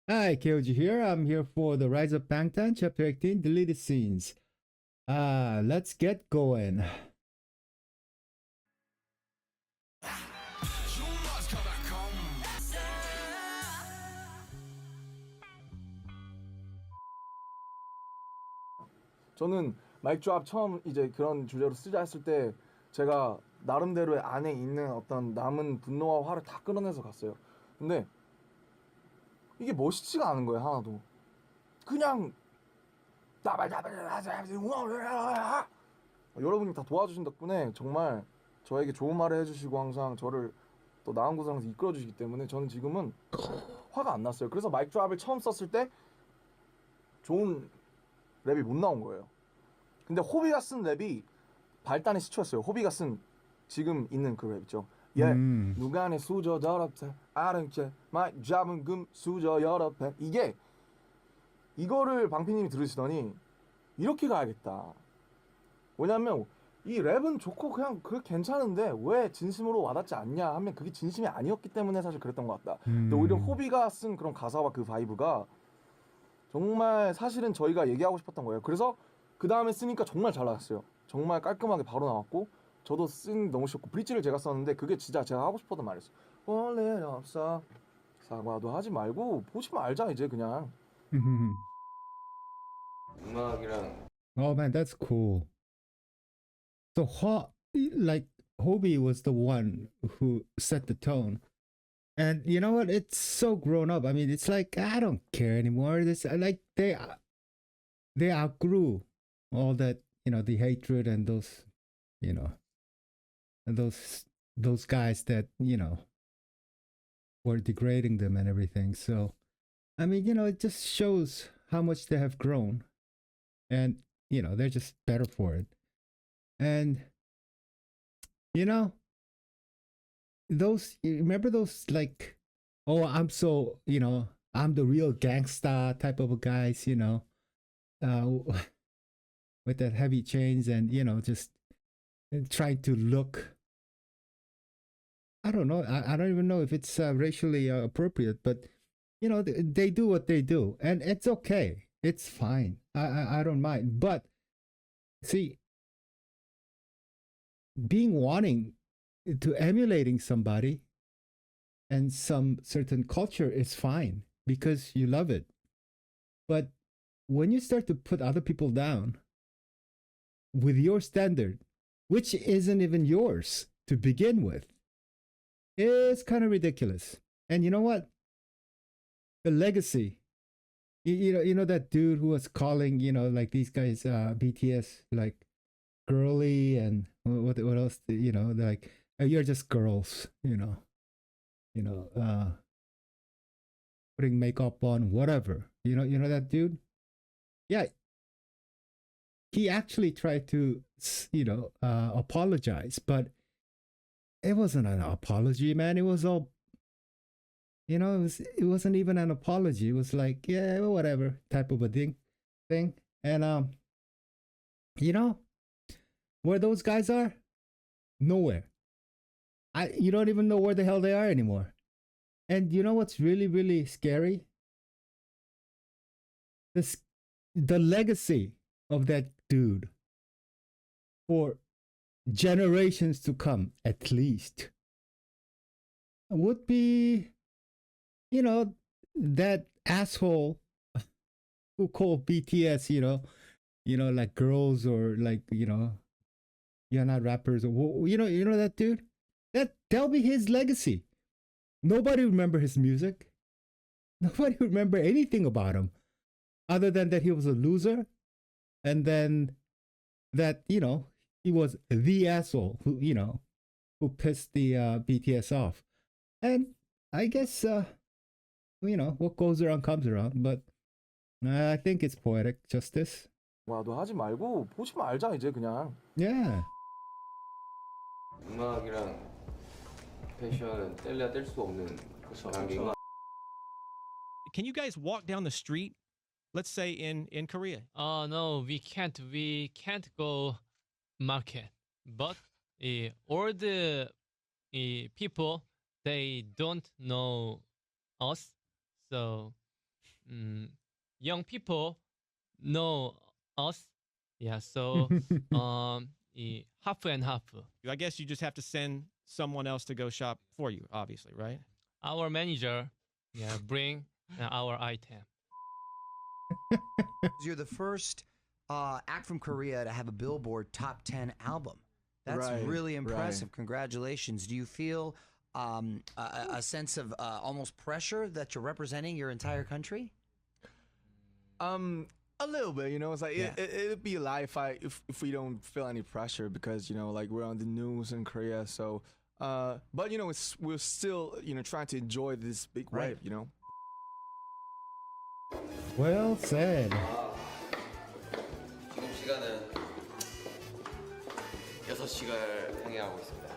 Hi, KOG here. I'm here for the Rise of Bangtan, Chapter 18, Deleted Scenes. Let's get going. 저는 마이크 드랍 처음 이제 그런 주제로 쓰자 했을 때 제가 나름대로의 안에 있는 어떤 남은 분노와 화를 다 끌어내서 갔어요. 근데 이게 멋있지가 않은 거예요, 하나도. 그냥 여러분이 다 도와주신 덕분에 정말 저에게 좋은 말을 해주시고 항상 저를 또 나은 곳으로 항상 이끌어 주시기 때문에 저는 지금은 화가 안 났어요. 그래서 마이크 드랍을 처음 썼을 때 좋은 랩이 못 나온 거예요. 근데 호비가 쓴 랩이 발단의 시초였어요. 호비가 쓴 지금 있는 그 랩 있죠. 예, 누가 내 수저 더럽대 아른째 마이 잡은 금 수저 여러 배 이거를 방피님이 들으시더니 이렇게 가야겠다. 왜냐면 이 랩은 좋고 그냥 그 괜찮은데 왜 진심으로 와닿지 않냐 하면 그게 진심이 아니었기 때문에 사실 그랬던 것 같다. 근데 오히려 호비가 쓴 그런 가사와 그 바이브가 정말 사실은 저희가 얘기하고 싶었던 거예요. 그래서 그 다음에 쓰니까 정말 잘 나왔어요. 정말 깔끔하게 바로 나왔고 저도 쓴 너무 쉽고 브릿지를 제가 썼는데 그게 진짜 제가 하고 싶었던 말이었어요. 원래 없어 사과도 하지 말고 보지 말자 이제 그냥. 음악이랑 Oh man, that's cool. So, like, Hobie was the one who set the tone. And you know what? It's so grown up. I mean, it's like, I don't care anymore. This, like, they outgrew all that, the hatred and those, you know, and those guys that, were degrading them and everything. So, I mean, it just shows how much they have grown, and they're just better for it. And you know, you remember those, like, oh, I'm so, I'm the real gangsta type of guys, uh, with that heavy chains and just trying to look. I don't know. I don't even know if it's racially appropriate, but they do what they do, and it's okay. It's fine. I don't mind. But see, being wanting to emulating somebody and some certain culture is fine because you love it. But when you start to put other people down with your standard, which isn't even yours to begin with, it's kind of ridiculous. And you know what? The legacy. You know that dude who was calling, like these guys, BTS, like girly, and what else? Like, you're just girls, you know, uh, putting makeup on, whatever. You know that dude. Yeah, he actually tried to, apologize, but it wasn't an apology, man. It was all, it wasn't even an apology. It was like, yeah, whatever type of a thing. And you know where those guys are? Nowhere. You don't even know where the hell they are anymore. And you know what's really, really scary? This the legacy of that dude for generations to come, at least, would be, that asshole who called BTS, like girls, or like, you're not rappers, or you know that dude. That'll be his legacy. Nobody remember his music. Nobody remember anything about him other than that he was a loser, and then that he was the asshole who pissed the BTS off. And I guess what goes around comes around. But I think it's poetic justice. 와도 하지 말고 보지 말자 이제 그냥. Yeah. 음악이랑 패션은 뗄래야 뗄 수 없는 관계인 것 Can you guys walk down the street, let's say in Korea? Oh no, we can't. We can't go market. But all the people, they don't know us, so young people know us. Yeah, so half and half. I guess you just have to send someone else to go shop for you, obviously, right? Our manager, yeah, bring our item. You're the first act from Korea to have a Billboard top 10 album. That's Right, really impressive. right. Congratulations. Do you feel a sense of almost pressure that you're representing your entire country? A little bit, you know. It's like Yeah. it'd be a lie if we don't feel any pressure because like we're on the news in Korea. So, but we're still trying to enjoy this big Right. wave. Well said. 지금 시간은 6시간을 향해하고 있습니다.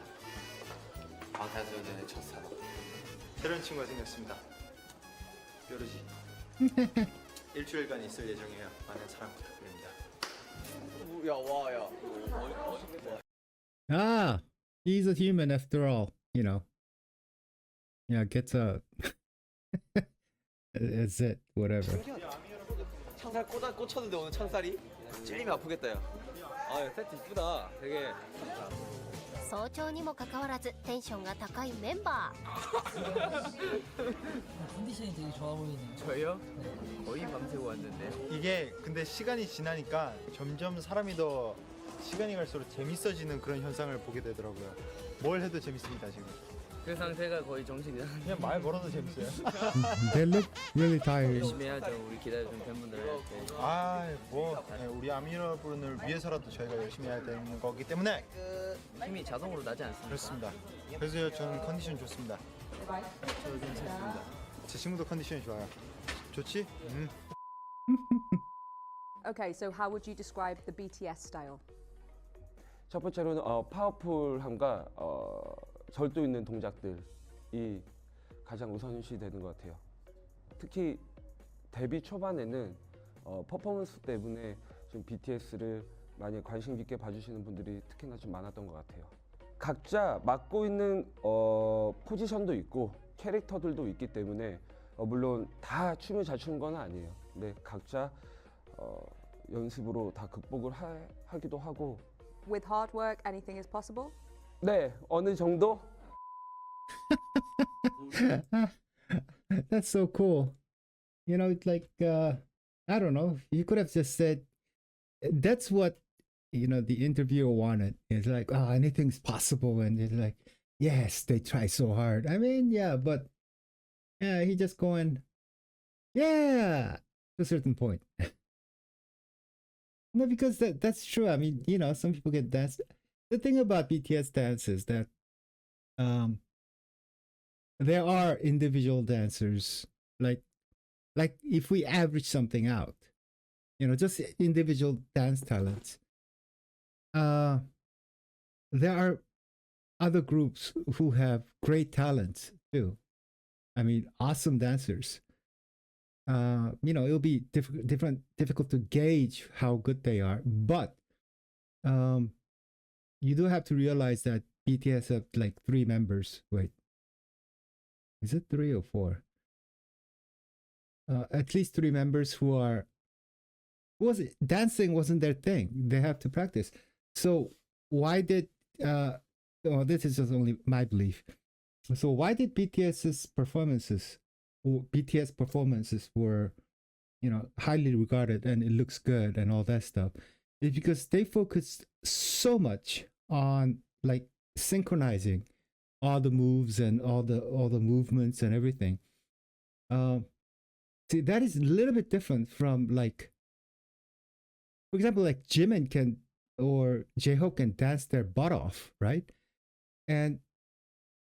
방탄소년단의 첫 산업. 새로운 친구가 생겼습니다. 뾰루지. 일주일간 있을 예정이에요. 많은 사랑 부탁드립니다. Ah, he's a human after all, Yeah, gets a. It's it, whatever. 창살 꽂혔는데 오늘 창살이 찔리면 아프겠다 야. 아 세트 이쁘다. 되게 早朝にもかかわらずテンションが高いメンバー 컨디션이 되게 좋아 보이네요. 저희요? 거의 밤새고 왔는데. 이게 근데 시간이 지나니까 점점 사람이 더 시간이 갈수록 재밌어지는 그런 현상을 보게 되더라고요. 뭘 해도 재밌습니다 지금. 그 상태가 거의 정신이 그냥 말 걸어도 재밌어요. They look really tired. 열심히 해야죠. 우리 기다려준 팬분들한테. 우리 아미 여러분을 위해서라도 저희가 열심히 해야 되는 거기 때문에 힘이 자동으로 나지 않습니다. 그렇습니다. 그래서 저는 컨디션 좋습니다. 저 괜찮습니다. 제 친구도 컨디션이 좋아요. 좋지? Okay, so how would you describe the BTS style? 첫 번째로는 파워풀함과 절도 있는 동작들이 가장 우선시 되는 것 같아요. 특히 데뷔 초반에는 퍼포먼스 때문에 좀 BTS를 많이 관심 깊게 봐주시는 분들이 특히나 좀 많았던 것 같아요. 각자 맡고 있는 포지션도 있고 캐릭터들도 있기 때문에 물론 다 춤을 잘 추는 건 아니에요. 근데 각자 연습으로 다 극복을 하기도 하고. With hard work, anything is possible? 네, 어느 정도? That's so cool. It's like, I don't know, you could have just said, that's what, the interviewer wanted. It's like, oh, anything's possible. And it's like, yes, they try so hard. I mean, yeah, but yeah, he just going, yeah, to a certain point. No, because that's true. I mean, some people get danced. The thing about BTS dance is that there are individual dancers. Like if we average something out, just individual dance talents. There are other groups who have great talents too. I mean, awesome dancers. It'll be difficult to gauge how good they are, but you do have to realize that BTS have like 3 members. Wait, is it 3 or 4? At least 3 members who are. Dancing wasn't their thing. They have to practice. So why did? This is just only my belief. So why did BTS performances were, highly regarded and it looks good and all that stuff? It's because they focused so much on like synchronizing all the moves and all the movements and everything. See, that is a little bit different from like, for example, like Jimin or J-Hope can dance their butt off, right? And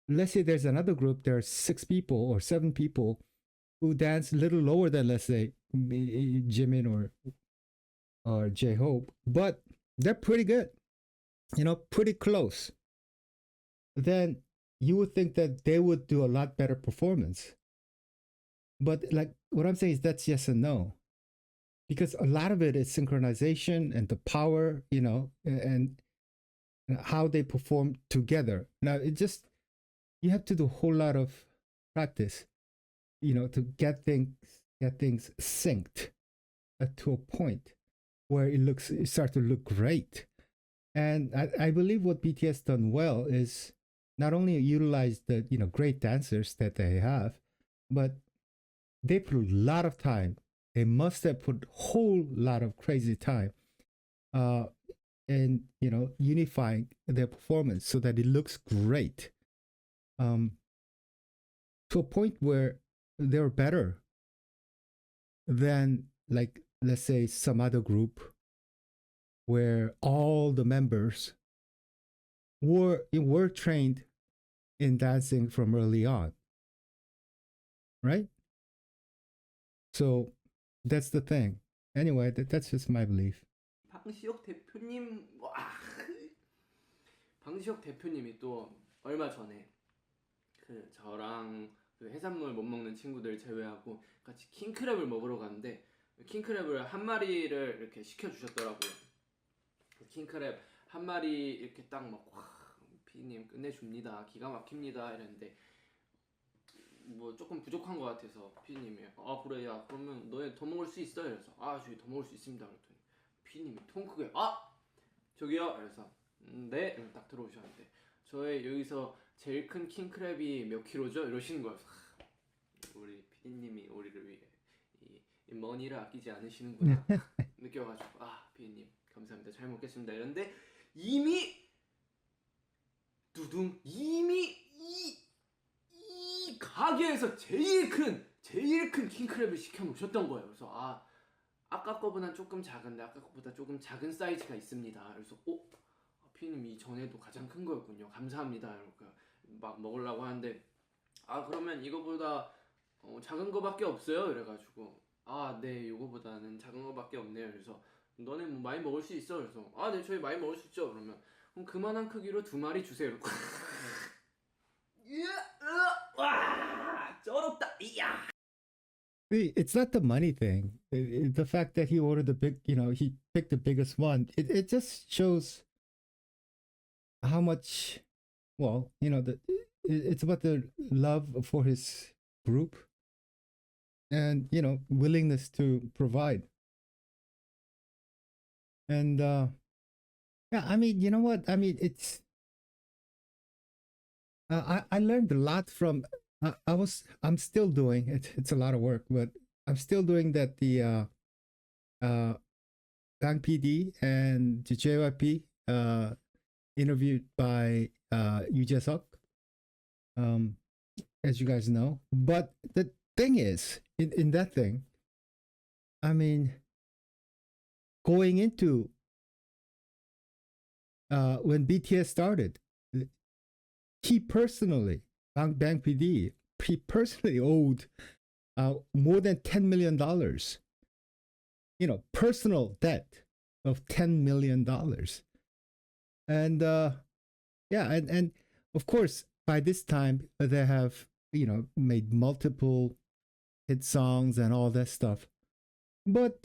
let's say there's another group, there are 6 people or 7 people who dance a little lower than, let's say, Jimin or J-Hope, but they're pretty good, pretty close. Then you would think that they would do a lot better performance. But like what I'm saying is that's yes and no. Because a lot of it is synchronization and the power, and how they perform together. Now, you have to do a whole lot of practice, to get things get things synced to a point where it starts to look great. And I believe what BTS done well is not only utilize the great dancers that they have, but they put a lot of time. They must have put a whole lot of crazy time in unifying their performance so that it looks great. To a point where they're better than, like, let's say some other group where all the members were trained in dancing from early on, right? So that's the thing. Anyway, that's just my belief. 방시혁 대표님, 와, 방시혁 대표님이 또 얼마 전에 그 저랑 그 해산물 못 먹는 친구들 제외하고 같이 킹크랩을 먹으러 갔는데 킹크랩을 한 마리를 이렇게 시켜주셨더라고요. 킹크랩 한 마리 이렇게 딱 먹고, 와, 피디님 끝내줍니다, 기가 막힙니다 이랬는데 뭐 조금 부족한 것 같아서 피디님이 아 그래, 야 그러면 너네 더 먹을 수 있어? 이래서 아 저희 더 먹을 수 있습니다 그랬더니 피디님이 통 크게 아 저기요? 그래서 네? 이러면 딱 들어오셨는데 저의 여기서 제일 큰 킹크랩이 몇 킬로죠? 이러시는 거예요. 우리 피디님이 우리를 위해 이 머니를 아끼지 않으시는구나 느껴가지고 아 피디님 감사합니다, 잘 먹겠습니다 이랬는데 이미 두둥 이미 이 가게에서 제일 큰 킹크랩을 시켜 놓으셨던 거예요. 그래서 아까 거보다 조금 작은데 아까 거보다 조금 작은 사이즈가 있습니다. 그래서 피디님 이 전에도 가장 큰 거였군요. 감사합니다. 이렇게 막 먹으려고 하는데 그러면 이거보다 작은 거밖에 없어요. 이래가지고 네 이거보다는 작은 거밖에 없네요. 그래서 너네 뭐 많이 먹을 수 있어? 그래서 네 저희 많이 먹을 수 있죠. 그러면 그럼 그만한 크기로 2마리 주세요. 이러고 와 쩔었다. 이야. It's not the money thing. The fact that he ordered he picked the biggest one. It just shows how much, well, it's about the love for his group and, willingness to provide. And, yeah, I mean, you know what? I mean, it's, I learned a lot from, I'm still doing it. It's a lot of work, but I'm still doing that. The Bang PD and the JYP interviewed by Yoo Jae-suk, as you guys know. But the thing is, in that thing, I mean, going into when BTS started, he personally, Bang PD, he personally owed more than $10 million, personal debt of $10 million. And yeah, and of course, by this time, they have, made multiple hit songs and all that stuff. But,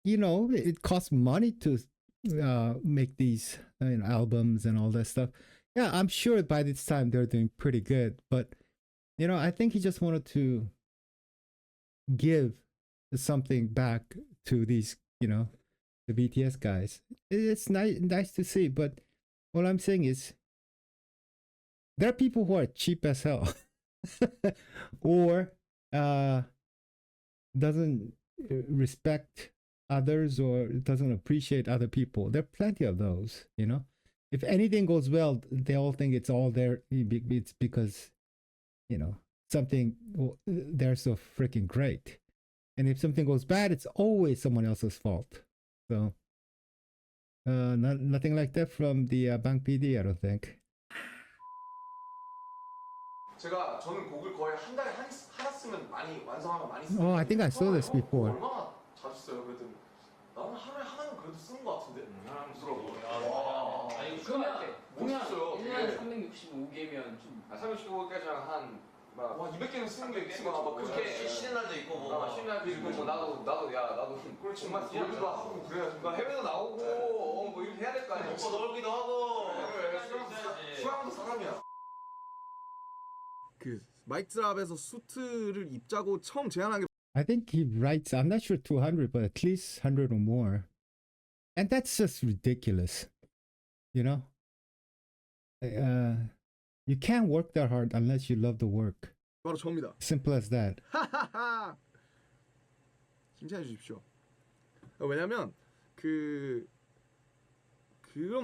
it costs money to make these albums and all that stuff. Yeah, I'm sure by this time they're doing pretty good. But, I think he just wanted to give something back to these, the BTS guys. It's nice to see. But what I'm saying is, there are people who are cheap as hell or doesn't respect others or doesn't appreciate other people. There are plenty of those, If anything goes well, they all think it's all there. It's because, something, they're so freaking great. And if something goes bad, it's always someone else's fault. So, nothing like that from the Bang PD, I don't think. 저는 곡을 거의 한 달에 하나 쓰면 많이 완성하면 많이 Oh, I think I saw this before. 얼마나 자주 써요? 그랬더니 나는 하루에 하나는 그래도 쓰는 것 같은데. 하나는 쓰더라고. 아니 그러면 1년에 365개면 좀 365개까지 와 200개는 쓰는 게 있어. 그렇게 쉬는 날도 있고 뭐 쉬는 날도 있고 뭐 나도 정말 놀기도 하고 그래가지고 해외도 나오고 뭐 이렇게 해야 될 거 아니야. 오빠 놀기도 하고 수학도 사람이야. 마이크 드랍에서 수트를 입자고 처음 제안한 게 I think he writes, I'm not sure 200, but at least 100 or more. And that's just ridiculous. You know? You can't work that hard unless you love the work. 바로 저입니다. Simple as that. 칭찬해 주십시오. 왜냐면 그런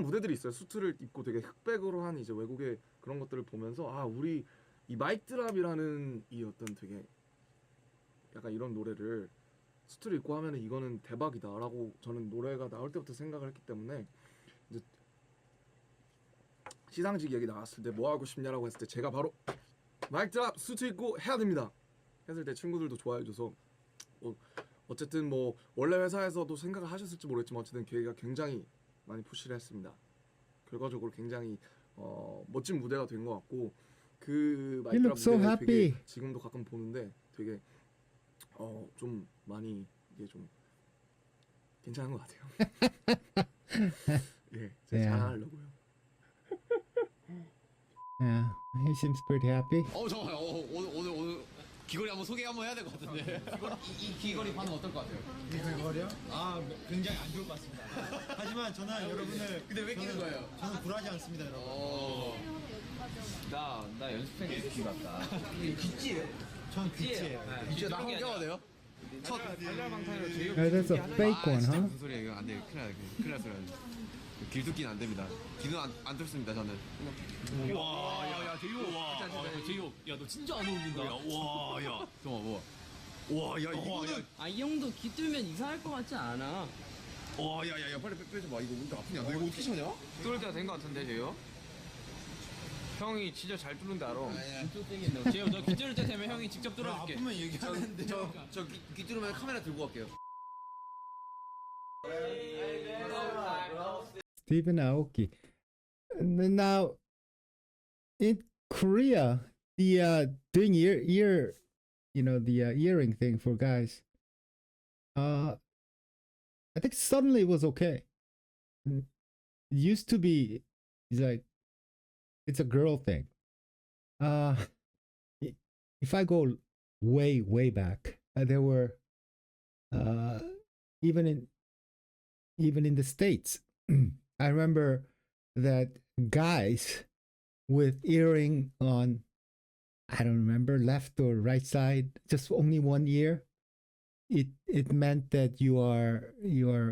무대들이 있어요. 수트를 입고 되게 흑백으로 한 이제 외국의 그런 것들을 보면서 아 우리 이 마이크 드랍이라는 이 어떤 되게 약간 이런 노래를 수트를 입고 하면은 이거는 대박이다라고 저는 노래가 나올 때부터 생각을 했기 때문에 이제 시상식 얘기 나왔을 때 뭐 하고 싶냐라고 했을 때 제가 바로 마이크 드랍 수트 입고 해야 됩니다 했을 때 친구들도 좋아해줘서 어쨌든 뭐 원래 회사에서도 생각을 하셨을지 모르겠지만 어쨌든 계기가 굉장히 많이 푸시를 했습니다. 결과적으로 굉장히 멋진 무대가 된 것 같고 그 마이크 드랍 so 무대가 happy. 되게 지금도 가끔 보는데 되게 좀 많이 이게 좀 괜찮은 것 같아요. 예, 제가 자랑하려고요. Yeah, he seems pretty happy. 잠깐만요. 오늘 귀걸이 한번 소개 한번 해야 될 것 같은데. 이 귀걸이 반응 어떨 것 같아요? 이 귀걸이요? 굉장히 안 좋을 것 같습니다. 하지만 저는 여러분을 근데 왜 끼는 거예요? 저는 굴하지 않습니다, 여러분. 나 연습생 귀 같다. 귀찌예요? 전 귀찌예요. 귀찌 나 한번 껴도 돼요? 첫 발랄방탄으로 제이홉 That's a fake one, huh? 무슨 소리야 이거 안 돼. 큰일 날 소리야. 길쭉기는 안 됩니다. 귀는 안 뚫습니다 저는. 와, 야, 제이홉, 야, 너 진짜 안 어울린다. 와, 야, 잠깐만 뭐. 와, 야, 이거는. 이 형도 귀 뚫면 이상할 것 같지 않아? 와, 야, 빨리 빼줘 봐. 이거 뭔가 아프냐? 너 이거 어떻게 찾냐? 뚫을 때가 된 것 같은데 제이홉. 형이 진짜 잘 뚫는데 알아. 제이홉 너귀 뚫을 때 되면 형이 직접 뚫어줄게. 아프면 얘기하는데. 저귀 뚫으면 카메라 들고 갈게요. Stephen Aoki. Now, in Korea, the doing ear, the earring thing for guys. I think suddenly it was okay. It used to be, it's a girl thing. If I go way back, there were even in the States. I remember that guys with earring on, I don't remember, left or right side, just only one ear, it meant that you are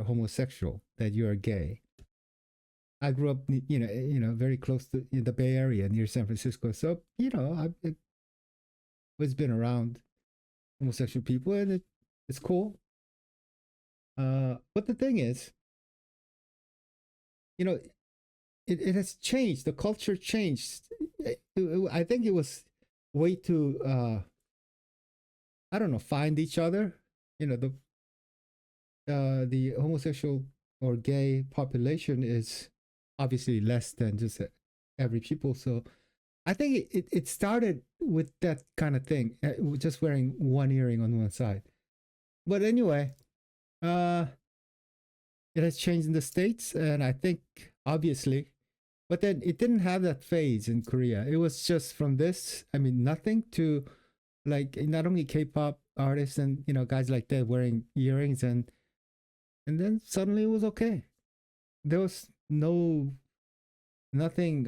homosexual, that you are gay. I grew up, very close to the Bay Area near San Francisco, so I've always been around homosexual people, and it's cool. But the thing is, it has changed. The culture changed. I think it was way to, find each other. The homosexual or gay population is obviously less than just every people. So I think it started with that kind of thing, just wearing one earring on one side. But anyway, it has changed in the States, and I think obviously, but then it didn't have that phase in Korea. It was just from this, nothing to like not only K-pop artists and guys like that wearing earrings, and then suddenly it was okay. There was nothing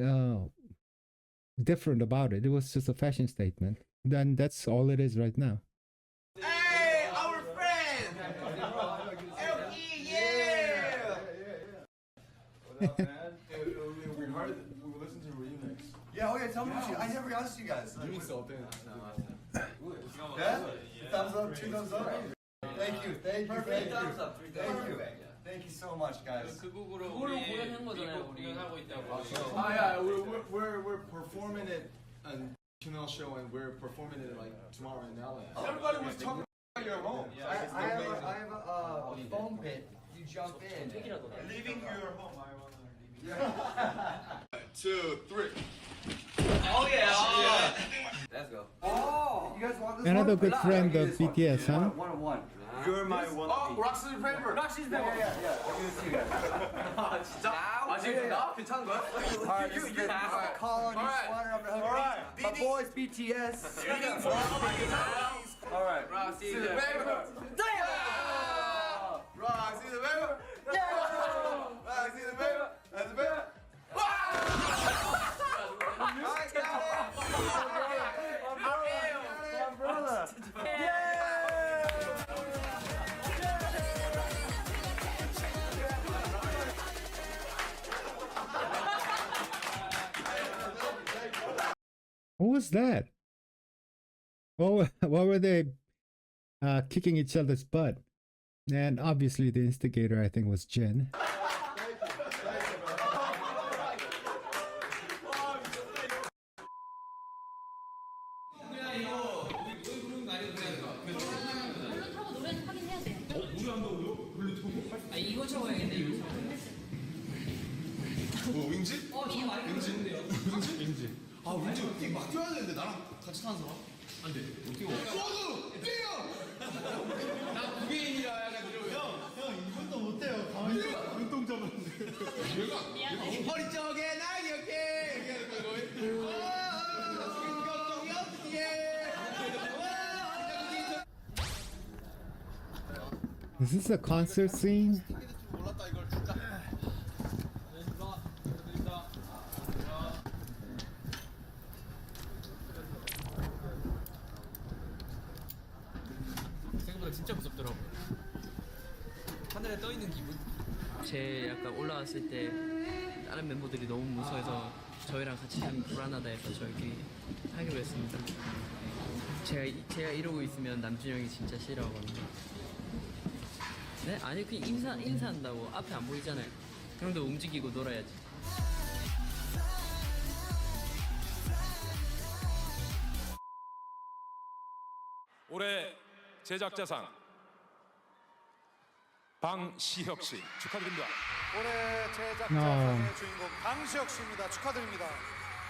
different about it. It was just a fashion statement. Then that's all it is right now. Hey, our friend. What up, man? We listened to remix. Yeah, okay, tell me what I never asked you guys. remix 어때? Yeah? Thumbs up, 2 thumbs up? Thank you. Thank you so much, guys. 그거를 공연한 거잖아요. 공연하고 있다고. Yeah, we're performing it on Canal Show, and we're performing it like tomorrow in LA. Everybody was talking about your home. I have a phone pit. You jump in. Leaving your home. 2, 3. Oh yeah. Let's go. Oh, you guys want this Another one? good friend of BTS, huh? One on one. You're my one. 어, 락시즈 페이퍼. 락시즈 페이퍼. 아, 진짜? 아, 지금 나 괜찮은 거야? Alright, this is the call on your sweater of the hoodie. My boys BTS. Alright. 락시즈 페이퍼. 락시즈 페이퍼. 락시즈 페이퍼. 락시즈 페이퍼. What was that? What were they kicking each other's butt? And obviously the instigator, I think, was Jin. 아 이거 적어야겠네 이거. 뭐 윙지? 윙지? 윙지. 아 윙지 막 뛰어야 되는데 나랑 같이 타는 사람? 안 돼. 못 뛰어. 뛰어! 나 구개인이라 약간 이러면 형 이것도 못해요. 가만히 눈동자만. 얘가 허리 쪽에 날 기억해. 이렇게 하는 거야. 충격적이 어떻게? Is this a concert scene? 몰랐다 이걸 진짜. 생각보다 진짜 무섭더라고. 하늘에 떠 있는 기분. 제 약간 올라왔을 때 다른 멤버들이 너무 무서워서 저희랑 같이 하면 불안하다 해서 저희끼리 하기로 했습니다. 제가 이러고 있으면 남준 형이 진짜 싫어하거든요. 네? 아니 그냥 인사한다고 앞에 안 보이잖아요. 형도 움직이고 놀아야지. 올해 제작자상 방시혁 씨 축하드립니다. 올해 제작자상의 주인공 방시혁 씨입니다. 축하드립니다.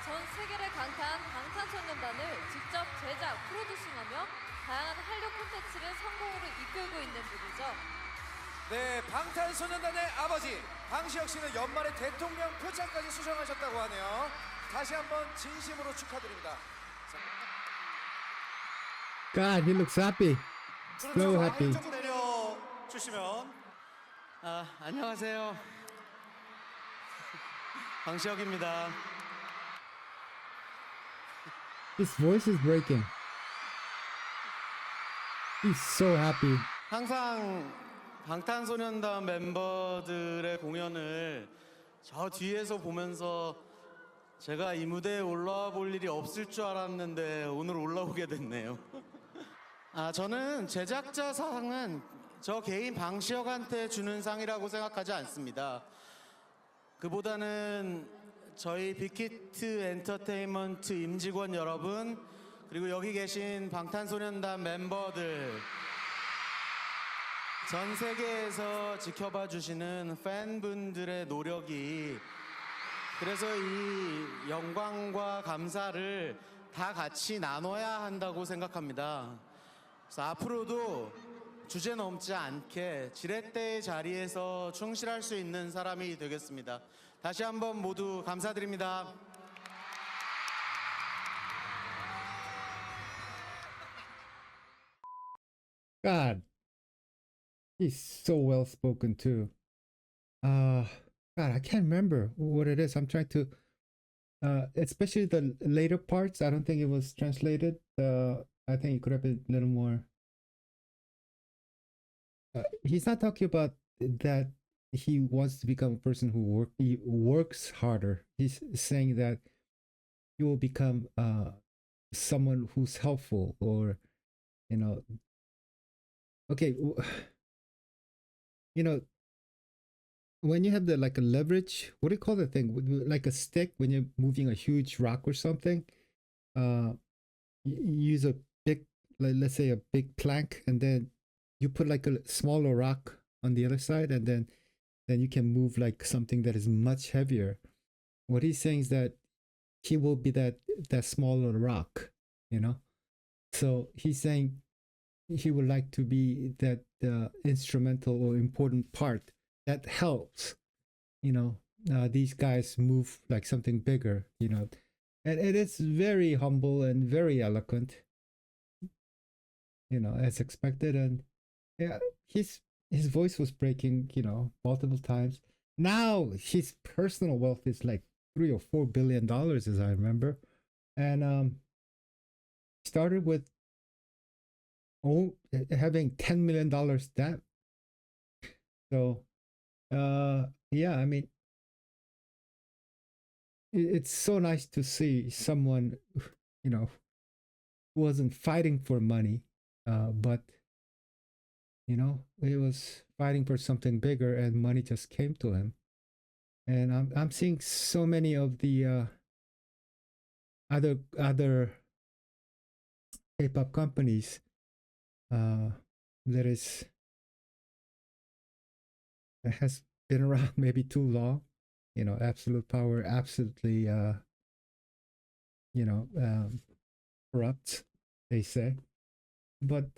전 세계를 강타한 방탄소년단을 직접 제작, 프로듀싱하며 다양한 한류 콘텐츠를 성공으로 이끌고 있는 분이죠. 네, 방탄소년단의 아버지 방시혁 씨는 연말에 대통령 표창까지 수상하셨다고 하네요. 다시 한번 진심으로 축하드립니다. God, he looks happy. So happy. 좀 내려주시면. 안녕하세요. 방시혁입니다. His voice is breaking. He's so happy. 항상 방탄소년단 멤버들의 공연을 저 뒤에서 보면서 제가 이 무대에 올라와 볼 일이 없을 줄 알았는데 오늘 올라오게 됐네요. 저는 제작자 상은 저 개인 방시혁한테 주는 상이라고 생각하지 않습니다. 그보다는 저희 빅히트 엔터테인먼트 임직원 여러분, 그리고 여기 계신 방탄소년단 멤버들, 전 세계에서 지켜봐 주시는 팬분들의 노력이, 그래서 이 영광과 감사를 다 같이 나눠야 한다고 생각합니다. 그래서 앞으로도 주제 넘지 않게 지렛대의 자리에서 충실할 수 있는 사람이 되겠습니다. 다시 한번 모두 감사드립니다. God, he's so well spoken too. God, I can't remember what it is. I'm trying to, especially the later parts. I don't think it was translated. I think it could have been a little more. He's not talking about that he wants to become a person who works harder. He's saying that he will become someone who's helpful, or okay, when you have like a leverage, what do you call the thing? Like a stick when you're moving a huge rock or something. You use a big, let's say a big plank, and then you put like a smaller rock on the other side, and then you can move like something that is much heavier. What he's saying is that he will be that smaller rock, So he's saying he would like to be that instrumental or important part that helps, these guys move like something bigger, and it is very humble and very eloquent, as expected. And yeah, his voice was breaking, multiple times. Now his personal wealth is like $3 or $4 billion, as I remember, and started with having $10 million debt. So, yeah, I mean, it's so nice to see someone, who wasn't fighting for money, but he was fighting for something bigger, and money just came to him. And I'm seeing so many of the other K-pop companies that has been around maybe too long. Absolute Power absolutely corrupt, they say. But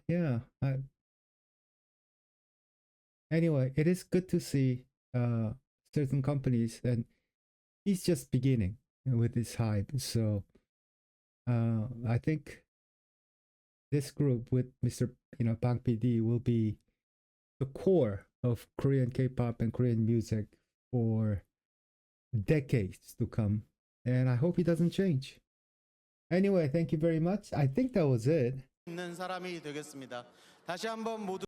yeah, anyway, it is good to see certain companies, and he's just beginning with his hype. So I think this group with Mr. Bang PD will be the core of Korean K-pop and Korean music for decades to come. And I hope he doesn't change. Anyway, thank you very much. I think that was it. 있는 사람이 되겠습니다. 다시 한번 모두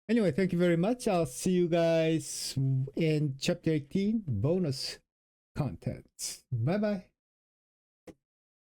Anyway, thank you very much. I'll see you guys in chapter 18 bonus content. Bye bye.